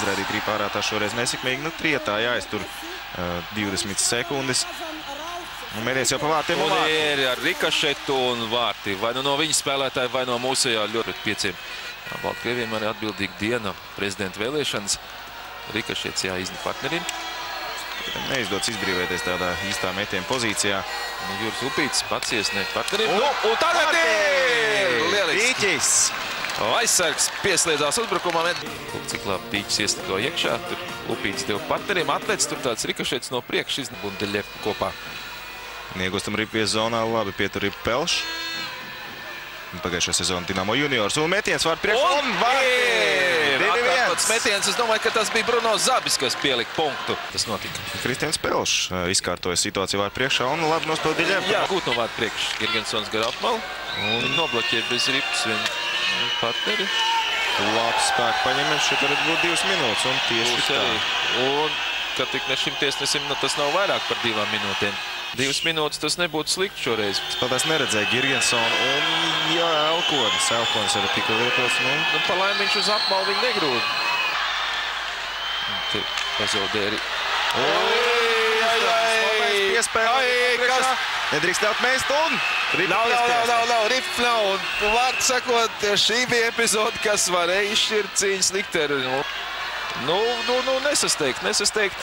izraidīt ripārā, tā šoreiz nesekmīgi. Nu, trietā jāiztur 20 sekundes. Mēries jau pa vārtiem un vārti. Ir ar rikašetu un vārti. Vai nu no viņa spēlētāja, vai no mūsējā ļoti pret 5. Baltkrieviem arī atbildīga diena prezidenta vēlēšanas. Rikašets jāizna partnerim. Neizdots izbrīvēties tādā īstā metiena pozīcijā. Juris Upītis pats iesniegt partnerim. Un tagad ir lieliski. Pīķis! Aizsargs pieslēdzās uzbrukumā. Cik labi Pīķis iestiko iekšā. Tur Upītis deva partnerim. Atlets tur tāds rikašets no priekš izna Bundeļev kopā. Iegūstam ripies zonā. Labi pietur ripu Pelš. Pagājušā sezona Dinamo juniors. Un metiens vārti priekš. Un vārti! Atkārtots metiens. Es domāju, ka tas bija Bruno Zabis, kas pielika punktu. Tas notika. Kristians Pelš izkārtoja situāciju vārti priekšā un labi nospēlē Diļev. Jā, gūt no vārti priekš. Girgensons gar apmalu. Un nobloķē bez ripas vienu partneri. Labs spēku paņemens. Šeit varētu būt 2 minūtes. Un tieši tā. Un, kad tik ne šim tiesnesim, nu tas nav vairāk par 2 minūtēm. 2 minūtes tas nebūtu slikti šoreiz. Spēlētājs neredzēja Girgensonu un jā, Elkonis. Elkonis arī tika lietots. Nu, pa laimi viņš uz apmalu viņu negrūda. Te pazaudē arī. Piespēlē. Nedrīkst ļaut mest un Nav, rips nav. Un vārdu sakot, šī bija epizode, kas varēja izšķirt cīņas likteri. Nu, nesasteigt.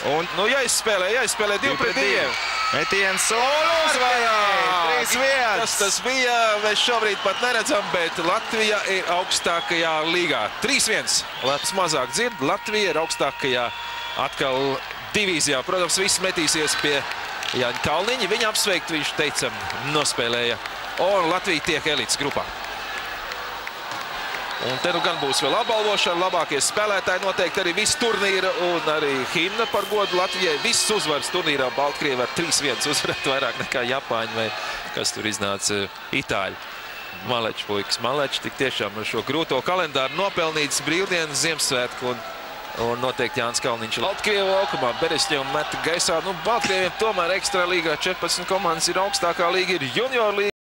Un, nu, jāizspēlē 2 pret 2. Metiens un uzvarā! 3-1! Kas tas bija, mēs šobrīd pat neredzam, bet Latvija ir augstākajā līgā. 3-1. Labs mazāk dzird, Latvija ir augstākajā atkal divīzijā. Protams, viss metīsies pie Jāņa Kalniņa. Viņa apsveikt, viņš teicam, nospēlēja. Un Latvija tiek elites grupā. Un te nu gan būs vēl apbalvošana, labākie spēlētāji noteikti arī visu turnīra un arī himna par godu Latvijai. Viss uzvaras turnīrā Baltkrievi ar 3-1 uzvarēt vairāk nekā Japāņi vai kas tur iznāca Itāļi. Malečs puikas, Malečs tik tiešām ar šo grūto kalendāru nopelnīts brīvdienas Ziemassvētku un noteikti Jānis Kalniņš. Baltkrievu laukumā Beresļevu meta gaisā. Nu, Baltkrieviem tomēr ekstra līgā 14 komandas ir augstākā līga, ir junior līga.